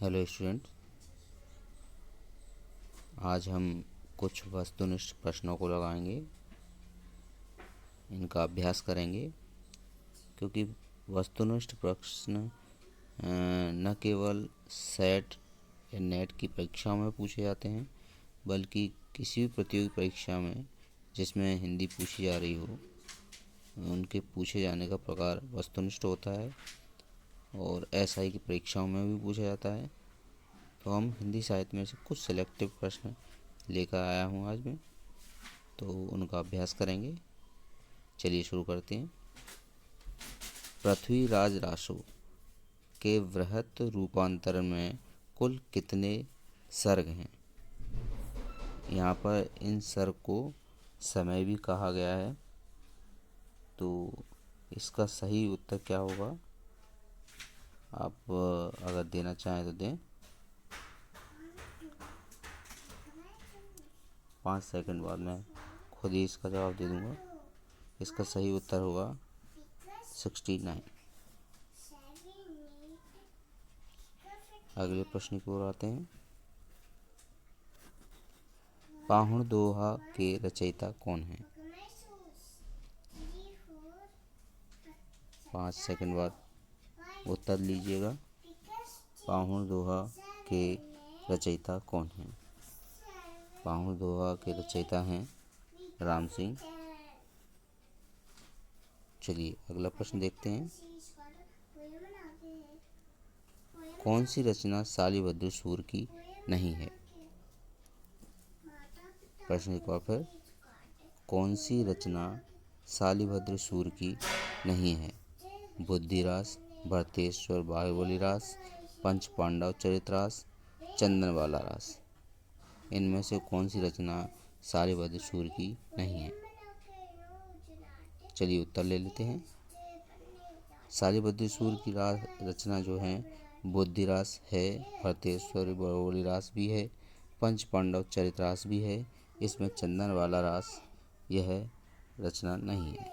Hello student, आज हम कुछ वस्तुनिष्ठ प्रश्नों को लगाएंगे, इनका अभ्यास करेंगे। क्योंकि वस्तुनिष्ठ प्रश्न न केवल सेट या नेट की परीक्षाओं में पूछे जाते हैं, बल्कि किसी भी प्रतियोगी परीक्षा में जिसमें हिंदी पूछी जा रही हो, उनके पूछे जाने का प्रकार वस्तुनिष्ठ होता है और एसआई की परीक्षाओं में भी पूछा जाता है। तो हम हिंदी साहित्य में से कुछ सिलेक्टिव प्रश्न लेकर आया हूँ आज मैं, तो उनका अभ्यास करेंगे। चलिए शुरू करते हैं। पृथ्वीराज रासो के वृहत रूपांतरण में कुल कितने सर्ग हैं? यहाँ पर इन सर्ग को समय भी कहा गया है, तो इसका सही उत्तर क्या होगा? आप अगर देना चाहें तो दें। 5 सेकंड बाद मैं खुद ही इसका जवाब दे दूंगा। इसका सही उत्तर होगा 69। अगले प्रश्न की ओर आते हैं। पाहुण दोहा के रचयिता कौन हैं? 5 सेकंड बाद उत्तर लीजिएगा। पाहुण दोहा के रचयिता कौन हैं? पाहुण दोहा के रचयिता हैं राम सिंह। चलिए अगला प्रश्न देखते हैं। कौन सी रचना शालिभद्र सूर की नहीं है? प्रश्न एक बार फिर, कौन सी रचना शालिभद्र सूर की नहीं है? बुद्धिरास, भरतेश्वर बाहुबली रास, पंच पांडव चरितरास, चंदनवाला रास। इनमें से कौन सी रचना शालिभद्र सूर की नहीं है? चलिए उत्तर ले लेते हैं। शालिभद्र सूर की रचना जो है बुद्धिरास है, भरतेश्वर बाहुबली रास भी है, पंच पांडव चरितरास भी है। इसमें चंदनवाला रास यह रचना नहीं है।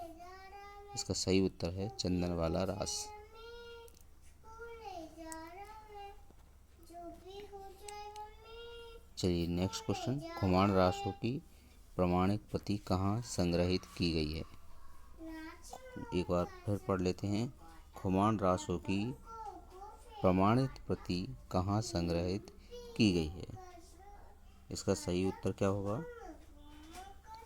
इसका सही उत्तर है चंदनवाला रास। चलिए नेक्स्ट क्वेश्चन। खुमान रासों की प्रमाणिक प्रति कहाँ संग्रहित की गई है? एक बार फिर पढ़ लेते हैं। खुमान रासों की प्रमाणित प्रति कहाँ संग्रहित की गई है? इसका सही उत्तर क्या होगा?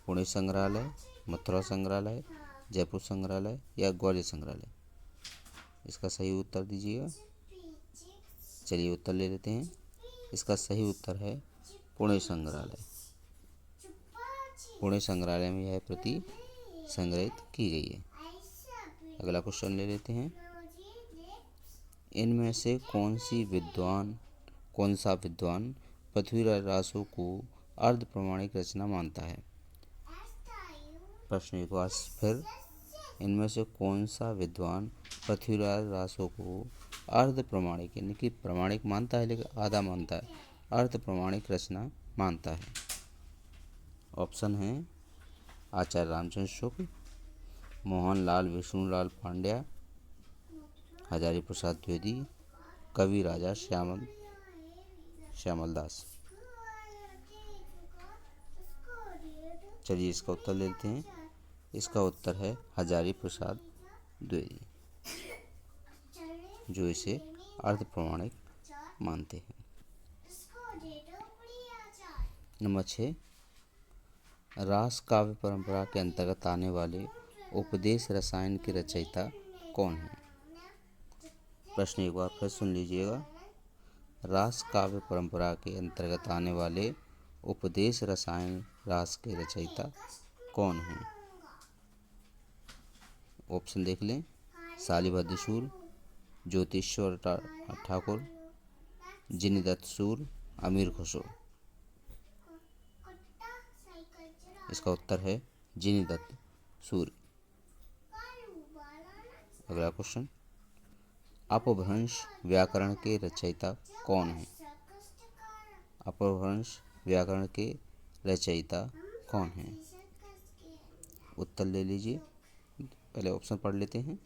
पुणे संग्रहालय, मथुरा संग्रहालय, जयपुर संग्रहालय या ग्वालियर संग्रहालय? इसका सही उत्तर दीजिएगा। चलिए उत्तर ले लेते हैं। इसका सही उत्तर है पुणे संग्रहालय। पुणे संग्रहालय में यह प्रति संग्रहित की गई है। अगला क्वेश्चन ले लेते हैं। इनमें से कौन सा विद्वान पृथ्वीराज रासो को अर्ध प्रमाणिक रचना मानता है? प्रश्न एक बार फिर, इनमें से कौन सा विद्वान पृथ्वीराज रासो को अर्ध प्रमाणिक यानी कि प्रमाणिक मानता है लेकिन आधा मानता है, अर्ध प्रमाणिक रचना मानता है? ऑप्शन है आचार्य रामचंद्र शुक्ल, मोहनलाल विष्णुलाल पांड्या, हजारी प्रसाद द्विवेदी, कवि राजा श्यामल दास। चलिए इसका उत्तर लेते हैं। इसका उत्तर है हजारी प्रसाद द्विवेदी, जो इसे अर्ध प्रमाणिक मानते हैं। नंबर 6, रास काव्य परंपरा के अंतर्गत आने वाले उपदेश रसायन के रचयिता कौन हैं? प्रश्न एक बार फिर सुन लीजिएगा। रास काव्य परंपरा के अंतर्गत आने वाले उपदेश रसायन रास के रचयिता कौन हैं? ऑप्शन देख लें। शालिभद्र सूर, ज्योतिश्वर ठाकुर, जिनीदत्त सूर, अमीर खुसरो। इसका उत्तर है जिनीदत्त सूर। अगला क्वेश्चन, अपभ्रंश व्याकरण के रचयिता कौन हैं? अपभ्रंश व्याकरण के रचयिता कौन हैं? उत्तर ले लीजिए। पहले ऑप्शन पढ़ लेते हैं।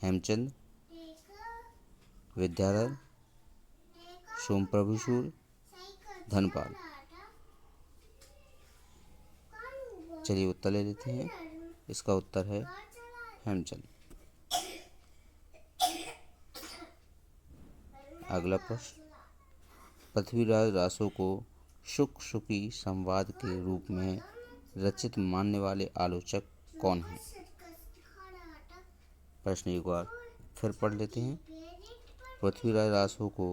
हेमचंद, विद्याधर, सोमप्रभु सूर्य, धनपाल। चलिए उत्तर ले लेते हैं। इसका उत्तर है हेमचंद। अगला प्रश्न, पृथ्वीराज रासो को शुक शुकी संवाद के रूप में रचित मानने वाले आलोचक कौन हैं? प्रश्न एक बार फिर पढ़ लेते हैं। पृथ्वीराज रासो को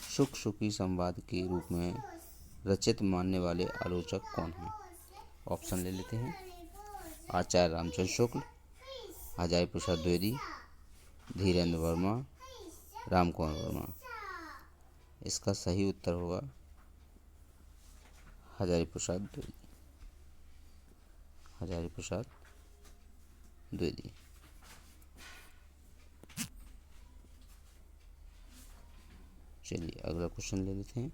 शुक शुकी संवाद के रूप में रचित मानने वाले आलोचक कौन हैं? ऑप्शन ले लेते हैं। आचार्य रामचंद्र शुक्ल, हजारी प्रसाद द्विवेदी, धीरेन्द्र वर्मा, रामकुमार वर्मा। इसका सही उत्तर होगा हजारी प्रसाद द्विवेदी। हजारी प्रसाद द्विवेदी। चलिए अगला क्वेश्चन ले लेते हैं।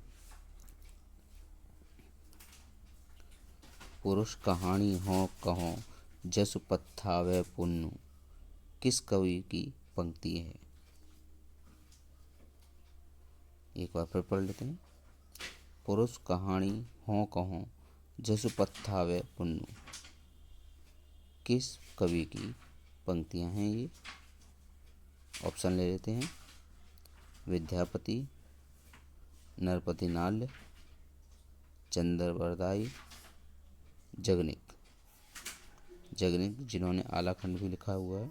पुरुष कहानी हो कहो जसु पत्थावे पुन्नु किस कवि की पंक्ति है? एक बार फिर पढ़ लेते हैं। पुरुष कहानी हो कहो जसु पत्थावे पुन्नु किस कवि की पंक्तियां हैं ये? ऑप्शन ले लेते हैं। विद्यापति, नरपति नाल्य, चंद्रवरदाई, जगनिक। जगनिक जिन्होंने आलाखंड भी लिखा हुआ है।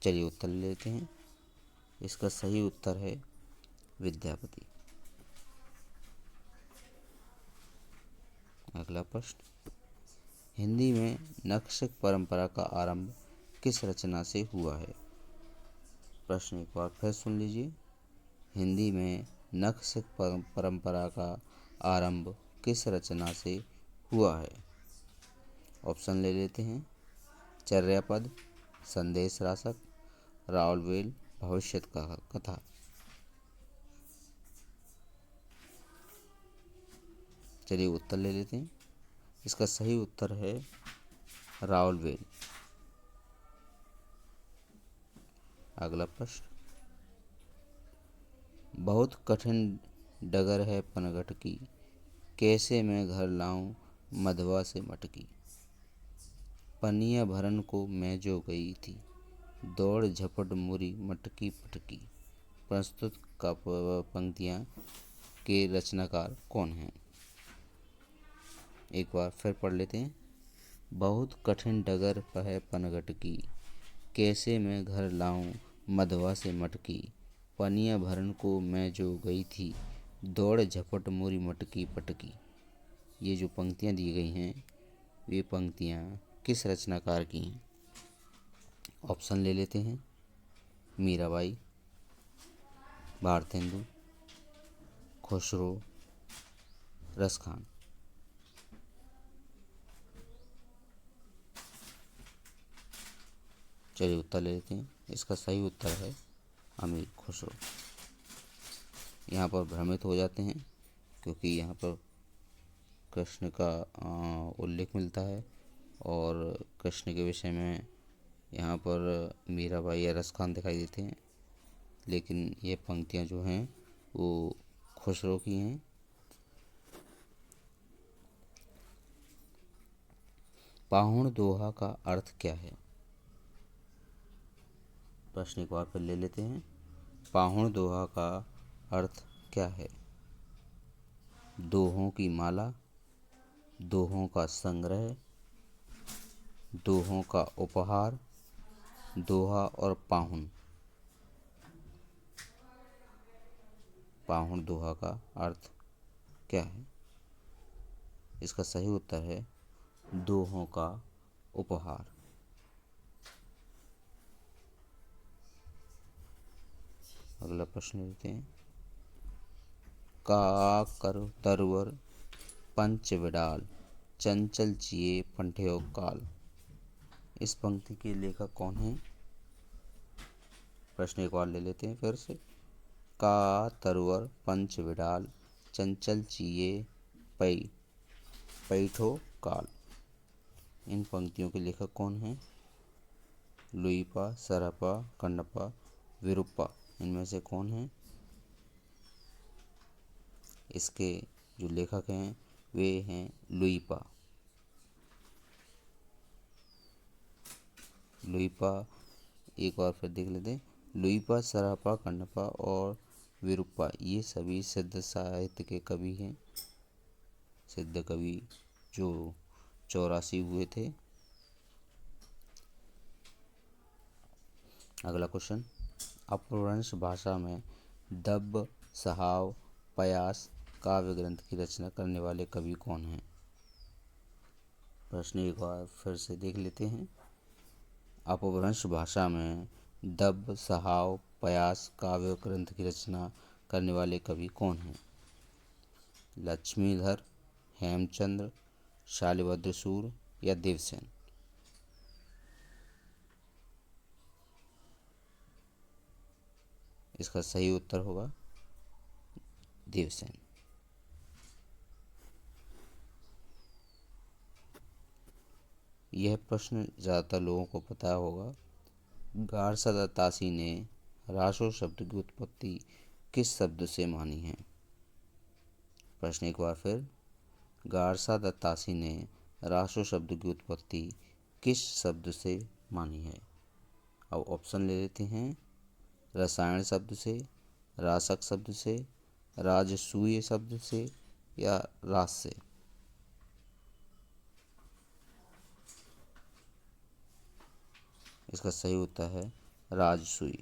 चलिए उत्तर ले लेते हैं। इसका सही उत्तर है विद्यापति। अगला प्रश्न, हिंदी में नक्शक परंपरा का आरंभ किस रचना से हुआ है? प्रश्न एक बार फिर सुन लीजिए। हिंदी में नक्शक परंपरा का आरंभ किस रचना से हुआ है? ऑप्शन ले लेते हैं। चर्यापद, संदेश रासक, रावलवेल, भविष्यत कथा। चलिए उत्तर ले लेते हैं। इसका सही उत्तर है रावलवेल। अगला प्रश्न, बहुत कठिन डगर है पनघट की, कैसे मैं घर लाऊं मधवा से मटकी। पनिया भरन को मैं जो गई थी, दौड़ झपट मुरी मटकी पटकी। प्रस्तुत का पंक्तियां के रचनाकार कौन हैं? एक बार फिर पढ़ लेते हैं। बहुत कठिन डगर है पनघट की, कैसे मैं घर लाऊं मधवा से मटकी। पनिया भरन को मैं जो गई थी, दौड़ झपट मुरी मटकी पटकी। ये जो पंक्तियां दी गई हैं वे पंक्तियां किस रचनाकार की हैं? ऑप्शन ले लेते हैं। मीराबाई, भारतेंदु, खुसरो, रसखान। चलिए उत्तर ले लेते हैं। इसका सही उत्तर है अमीर खुसरो। यहाँ पर भ्रमित हो जाते हैं क्योंकि यहाँ पर कृष्ण का उल्लेख मिलता है और कृष्ण के विषय में यहाँ पर मीराबाई या रसखान दिखाई देते हैं, लेकिन ये पंक्तियाँ जो हैं वो खुसरो की हैं। पाहुण दोहा का अर्थ क्या है? प्रश्न एक बार फिर ले लेते हैं। पाहुण दोहा का अर्थ क्या है? दोहों की माला, दोहों का संग्रह, दोहों का उपहार, दोहा और पाहुन। पाहुण दोहा का अर्थ क्या है? इसका सही उत्तर है दोहों का उपहार। अगला प्रश्न लेते हैं। का कर तरवर पंच विडाल, चंचल चिए पंठ्यो काल। इस पंक्ति के लेखक कौन हैं? प्रश्न एक बार ले लेते हैं फिर से। का तरवर पंच विडाल, चंचल चिए पैठो काल। इन पंक्तियों के लेखक कौन हैं? लुईपा, सरपा, कण्णप्पा, विरुप्पा। इनमें से कौन है? इसके जो लेखक हैं वे हैं लुई पा। लुई पा, एक बार फिर देख लेते हैं। लुई पा, सरापा, कण्णप्पा और विरुप्पा ये सभी सिद्ध साहित्य के कवि हैं, सिद्ध कवि जो 84 हुए थे। अगला क्वेश्चन, अपभ्रंश भाषा में दब्ब, सहाव, पयास काव्य ग्रंथ की रचना करने वाले कवि कौन हैं? प्रश्न एक बार फिर से देख लेते हैं। अपभ्रंश भाषा में दब्ब, सहाव, पयास काव्य ग्रंथ की रचना करने वाले कवि कौन हैं? लक्ष्मीधर, हेमचंद्र, शालिभद्र सूर या देवसेन? इसका सही उत्तर होगा देवसेन। यह प्रश्न ज़्यादातर लोगों को पता होगा। गारसा दत्तासी ने रासो शब्द की उत्पत्ति किस शब्द से मानी है? प्रश्न एक बार फिर, गारसा दत्तासी ने रासो शब्द की उत्पत्ति किस शब्द से मानी है? अब ऑप्शन ले लेते हैं। रसायन शब्द से, रासक शब्द से, राजसूय शब्द से या रास से? इसका सही उत्तर है राजसूय।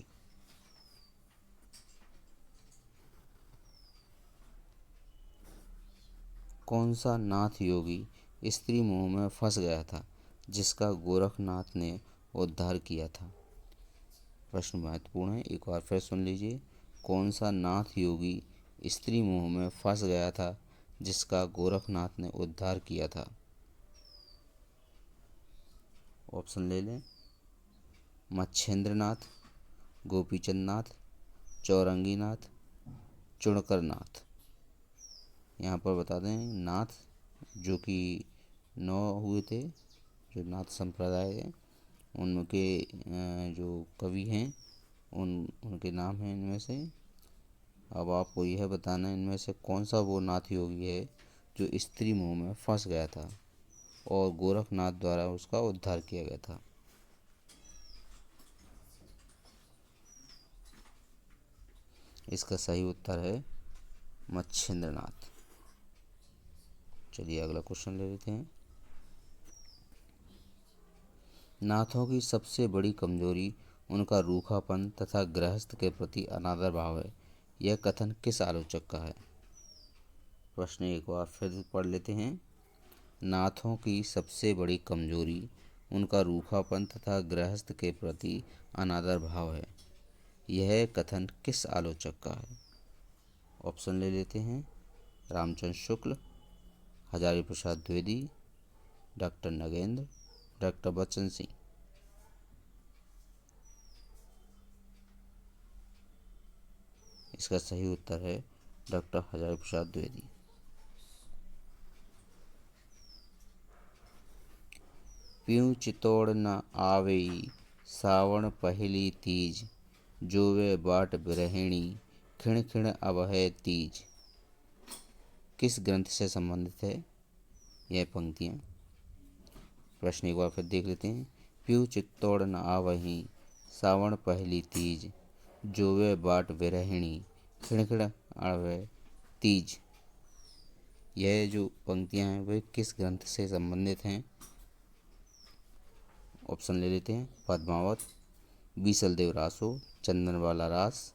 कौन सा नाथ योगी स्त्री मोह में फंस गया था जिसका गोरखनाथ ने उद्धार किया था? प्रश्न महत्वपूर्ण है, एक बार फिर सुन लीजिए। कौन सा नाथ योगी स्त्री मोह में फंस गया था जिसका गोरखनाथ ने उद्धार किया था? ऑप्शन ले लें। मच्छेंद्रनाथ, गोपीचंद नाथ, चौरंगीनाथ, चुणकरनाथ। यहाँ पर बता दें नाथ जो कि 9 हुए थे, जो नाथ संप्रदाय है उनके जो कवि हैं उनके नाम हैं इनमें से। अब आपको यह बताना है इनमें से कौन सा वो नाथ योगी है जो स्त्री मोह में फंस गया था और गोरखनाथ द्वारा उसका उद्धार किया गया था। इसका सही उत्तर है मच्छेंद्रनाथ। चलिए अगला क्वेश्चन ले लेते हैं। नाथों की सबसे बड़ी कमजोरी उनका रूखापन तथा गृहस्थ के प्रति अनादर भाव है, यह कथन किस आलोचक का है? प्रश्न एक बार फिर पढ़ लेते हैं। नाथों की सबसे बड़ी कमजोरी उनका रूखापन तथा गृहस्थ के प्रति अनादर भाव है, यह कथन किस आलोचक का है? ऑप्शन ले लेते हैं। Ramchandra Shukla, Hazari Prasad Dwivedi, doctor Nagendra, doctor Bachchan Singh. इसका सही उत्तर है डॉक्टर हजारी प्रसाद द्विवेदी। प्यूँ चितौड़ न आवेई सावन पहली तीज, जोवे बाट बिरहिणी खिण खिण अबहै तीज। किस ग्रंथ से संबंधित है यह पंक्तियाँ? प्रश्न एक बार फिर देख लेते हैं। प्यूँ चित्तौड़ न आवहीं सावन पहली तीज, जोवे बाट बिरहिणी खिण खिण अबहै तीज। यह जो पंक्तियाँ हैं वे किस ग्रंथ से संबंधित हैं? ऑप्शन ले लेते हैं। पद्मावत, बीसलदेव रासो, चंदनवाला रास,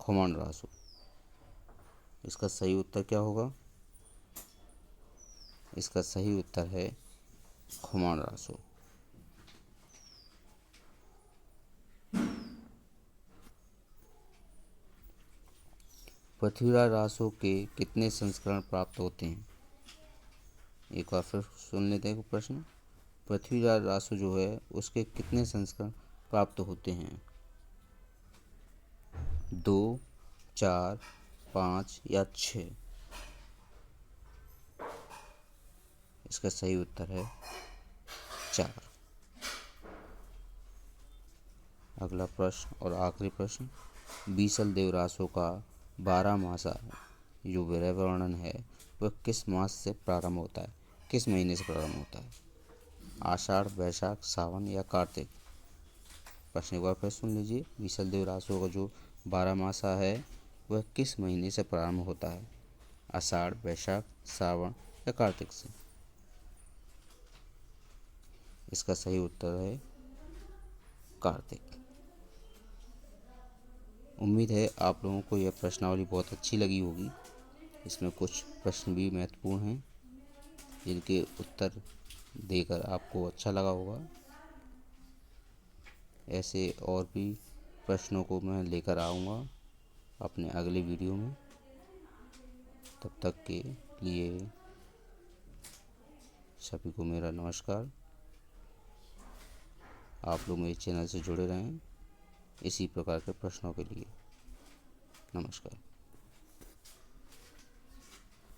खुमान रासो। इसका सही उत्तर क्या होगा? इसका सही उत्तर है खुमान रासो। पृथ्वीराज रासो के कितने संस्करण प्राप्त होते हैं? एक बार फिर सुन लेते हैं प्रश्न। पृथ्वीराज रासो जो है उसके कितने संस्करण प्राप्त होते हैं? 2, 4, 5 या 6? इसका सही उत्तर है 4। अगला प्रश्न और आखिरी प्रश्न, बीसल देव रासो का 12 मासा जो विरह वर्णन है वह किस मास से प्रारंभ होता है, किस महीने से प्रारंभ होता है? आषाढ़, वैशाख, सावन या कार्तिक? प्रश्न एक बार फिर सुन लीजिए। बीसल देव रासो का जो 12 मासा है वह किस महीने से प्रारंभ होता है? आषाढ़, वैशाख, सावन या कार्तिक से? इसका सही उत्तर है कार्तिक। उम्मीद है आप लोगों को यह प्रश्नावली बहुत अच्छी लगी होगी। इसमें कुछ प्रश्न भी महत्वपूर्ण हैं जिनके उत्तर देकर आपको अच्छा लगा होगा। ऐसे और भी प्रश्नों को मैं लेकर आऊँगा अपने अगले वीडियो में। तब तक के लिए सभी को मेरा नमस्कार। आप लोग मेरे चैनल से जुड़े रहें इसी प्रकार के प्रश्नों के लिए। नमस्कार।